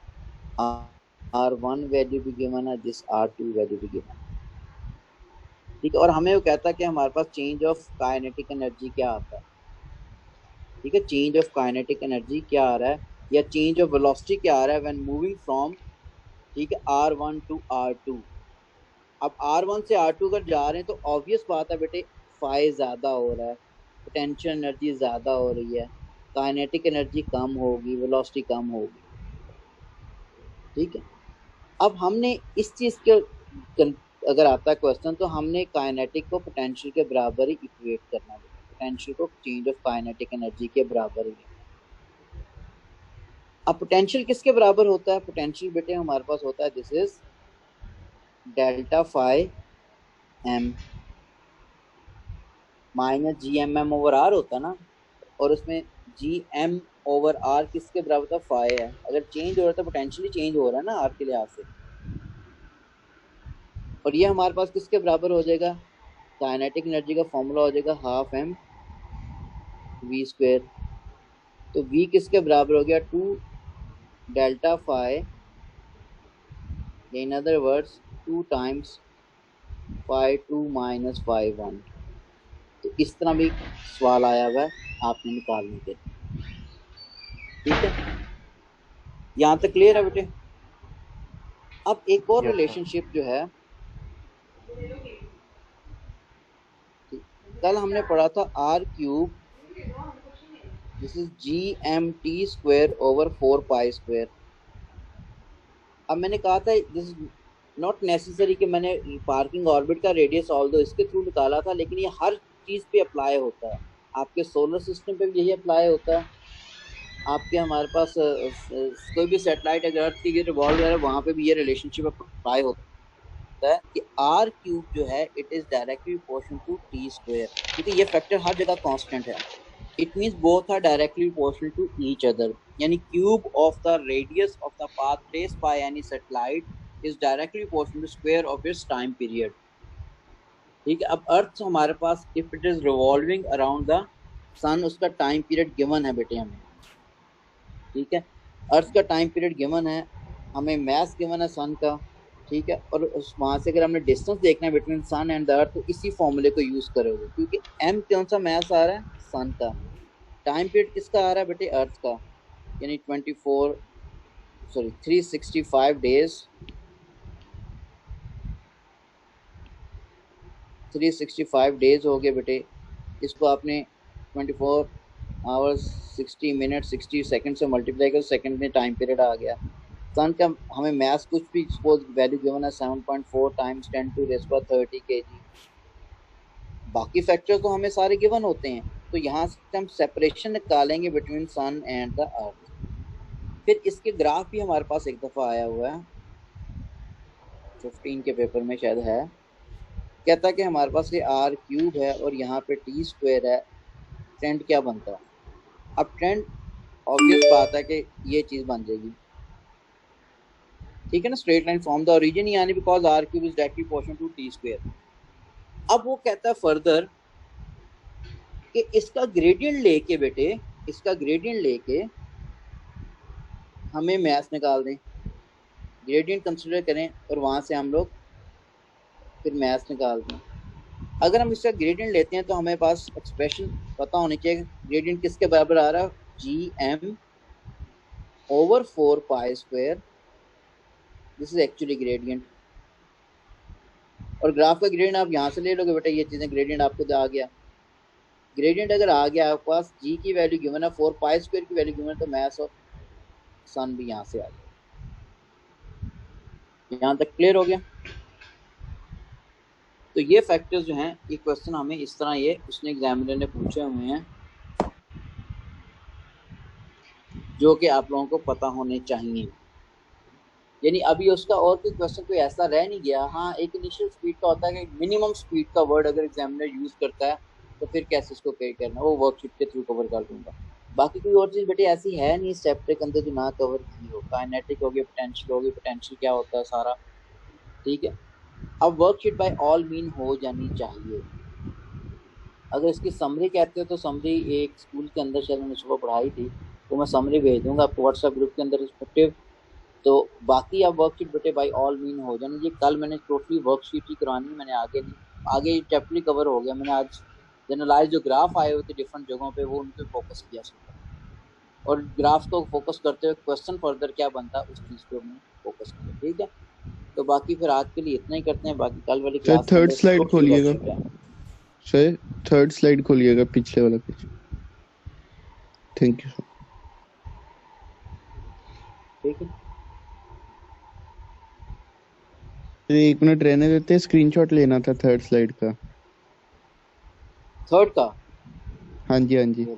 R1 वैल्यू भी गिवन है, जिस R2 वैल्यू भी गिवन है, ठीक है। और हमें वो कहता है कि हमारे पास चेंज ऑफ काइनेटिक एनर्जी क्या आता है, ठीक है। चेंज ऑफ काइनेटिक एनर्जी क्या आ रहा है या चेंज ऑफ वेलोसिटी क्या आ रहा है व्हेन मूविंग फ्रॉम, ठीक है, R1 टू R2। अब R1 से R2 अगर जा रहे हैं तो ऑब्वियस बात है बेटे फाई ज्यादा हो रहा है, पोटेंशियल एनर्जी ज्यादा हो रही है, काइनेटिक एनर्जी कम होगी, वेलोसिटी कम होगी, ठीक है। अब हमने इस चीज के अगर आता है क्वेश्चन तो हमने काइनेटिक को पोटेंशियल के बराबर ही इक्वेट करना है, पोटेंशियल को चेंज ऑफ काइनेटिक एनर्जी के बराबर ही। अब पोटेंशियल किसके बराबर होता है, पोटेंशियल बेटे हमारे पास होता है this is delta phi M minus G M M over R होता है ना, और उसमें जी एम ओवर आर किसके बराबर था, फाइव है। अगर चेंज हो रहा था पोटेंशियली चेंज हो रहा है ना आर के लिहाज से, और ये हमारे पास किसके बराबर हो जाएगा, काइनेटिक एनर्जी का फॉर्मूला हो जाएगा हाफ एम वी स्क्वायर। तो वी किसके बराबर हो गया, 2 delta five, in other words 2 times 5 2 minus 5 1। तो इस तरह भी सवाल आया हुआ है आपने निकालने के, ठीक है। यहाँ तक क्लियर है बेटे। अब एक और Yes, sir. रिलेशनशिप जो है, कल हमने पढ़ा था R cube, this is G M T square over 4 pi square. अब मैंने कहा था दिस इज नॉट नेसेसरी कि मैंने पार्किंग ऑर्बिट का रेडियस ऑल दो इसके थ्रू निकाला था, लेकिन ये हर चीज़ पे अप्लाई होता है। आपके सोलर सिस्टम पे भी यही अप्लाई होता है, आपके हमारे पास कोई भी सैटेलाइट अगर अर्थ की रिवॉल्व है वहाँ पे भी ये रिलेशनशिप अप्लाई होता है कि आर क्यूब जो है it is directly proportional to T square, क्योंकि ये फैक्टर हर जगह कांस्टेंट है। It means both are directly proportional to each other, यानी cube of the radius of the path traced by any satellite is directly proportional to square of its time period. ठीक है। अब earth हमारे पास if it is revolving around the sun, उसका time period given है बेटे हमें, ठीक है। अर्थ का टाइम पीरियड गिवन है, हमें मैस गिवन है सन का, ठीक है। और वहाँ से अगर हमने डिस्टेंस देखना है between sun and the earth तो इसी फॉर्मूले को यूज़ करोगे, क्योंकि एम कौन सा मैस आ रहा है, सन का। टाइम पीरियड किसका आ रहा है बेटे, अर्थ का, यानी 365 डेज, 365 डेज हो गए बेटे। इसको आपने 24 आवर्स 60 मिनट 60 सेकंड से मल्टीप्लाई करो, सेकंड में टाइम पीरियड आ गया। सन का हमें मैथ्स कुछ भी सपोज वैल्यू गिवन है 7.4 टाइम्स 10⁻30 kg। बाकी फैक्टर तो हमें सारे गिवन होते हैं, तो यहाँ से हम सेपरेशन निकालेंगे between sun and the earth. फिर इसके ग्राफ भी हमारे पास एक दफ़ा आया हुआ है, 15 के पेपर में शायद है। कहता है कि हमारे पास ये आर क्यूब है और यहाँ पे टी स्क्वायर है, ट्रेंड क्या बनता है। अब ट्रेंड ऑब्वियस बात है कि ये चीज़ बन जाएगी, ठीक है ना, straight line from the origin, यानी because R cube is directly proportional to T square. अब वो कहता है फर्दर कि इसका ग्रेडियंट लेके बेटे, इसका ग्रेडियंट लेके हमें मैथ निकाल दें, ग्रेडियंट कंसिडर करें और वहाँ से हम लोग फिर मैथ निकाल दें। अगर हम इसका ग्रेडियंट लेते हैं तो हमें पास एक्सप्रेशन पता होनी चाहिए, ग्रेडियंट किसके बराबर आ रहा है, G M over 4 pi square, this is actually gradient. और ग्राफ का ग्रेडियंट आप यहाँ से ले लोगे बेटा, ये चीज़ें ग्रेडियंट आपको आ गया। ग्रेडियंट अगर आ गया आपके पास, जी की वैल्यू गिवन है, 4 पाई स्क्वायर की वैल्यू गिवन है, तो मैथ्स और सन भी यहाँ से आ गया। यहाँ तक क्लियर हो गया। तो ये फैक्टर्स जो हैं, ये क्वेश्चन हमें इस तरह ये उसने एग्जामिनर ने पूछे हुए हैं, जो कि आप लोगों को पता होने चाहिए। यानी अभी उसका और कोई क्वेश्चन कोई ऐसा रह नहीं गया। हाँ, एक इनिशियल स्पीड का होता है कि मिनिमम स्पीड का वर्ड अगर एग्जामिनर यूज़ करता है तो फिर कैसे इसको कैरी करना, वो वर्कशीट के थ्रू कवर कर दूंगा। बाकी कोई और चीज़ बेटे ऐसी है नहीं इस चैप्टर के अंदर जो ना कवर की हो। काइनेटिक हो गया, पोटेंशियल हो गया, पोटेंशियल क्या होता है सारा, ठीक है। अब वर्कशीट बाय ऑल मीन हो जानी चाहिए। अगर इसकी समरी कहते हो तो समरी एक स्कूल के अंदर शायद मैंने सुबह पढ़ाई थी, तो मैं समरी भेज दूंगा आपको व्हाट्सएप ग्रुप के अंदर रिस्पेक्टिव। तो बाकी आप वर्कशीट बेटे बाय ऑल मीन हो जानी। ये कल मैंने टोटली वर्कशीट ही करवानी, मैंने आगे चैप्टर कवर हो गया। मैंने आज जनरलाइज जो ग्राफ आए हुए थे डिफरेंट जगहों पे, वो उन पर फोकस किया सुबह, और ग्राफ को फोकस करते हुए क्वेश्चन फर्दर क्या बनता है उस चीज़ पे हमने फोकस किया, ठीक है। तो बाकी फिर आज के लिए इतना ही करते हैं। बाकी कल वाली क्लास थर्ड स्लाइड खोलिएगा सर, थर्ड स्लाइड खोलिएगा, पिछले वाला पेज। Thank you sir. ठीक है, एक मिनट रहने देते, स्क्रीनशॉट लेना था थर्ड स्लाइड का। थर्ड का, हाँ जी हाँ जी। ये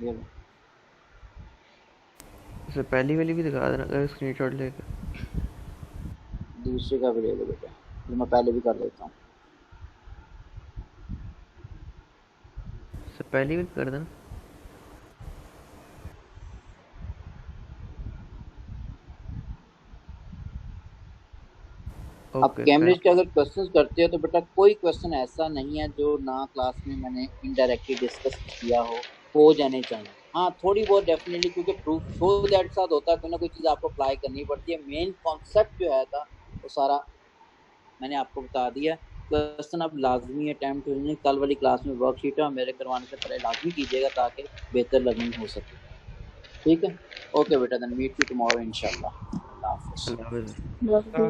लो। सर पहली वाली भी दिखा देना अगर स्क्रीनशॉट लेकर। दूसरे का भी ले लो बेटा, जो मैं पहले भी कर देता हूँ। सर पहली भी कर देना। अब ओके कैम्ब्रिज के अगर क्वेश्चंस करते हो तो बेटा कोई क्वेश्चन ऐसा नहीं है जो ना क्लास में मैंने इनडायरेक्टली डिस्कस किया हो जाने चाहिए। हाँ थोड़ी बहुत डेफिनेटली, क्योंकि प्रूफ शो दैट साथ होता है, कोई ना कोई चीज़ आपको अप्लाई करनी पड़ती है। मेन कॉन्सेप्ट जो है था वो सारा मैंने आपको बता दिया। क्वेश्चन अब लाजमी अटैम्प्ट होने, कल वाली क्लास में वर्कशीट है और मेरे करवाने से पहले लाजमी कीजिएगा ताकि बेहतर लर्निंग हो सके। ठीक है, ओके बेटा, देन मीट यू टुमारो इंशाल्लाह। अल्लाह हाफिज़। अल्लाह हाफ़िज़। बस तो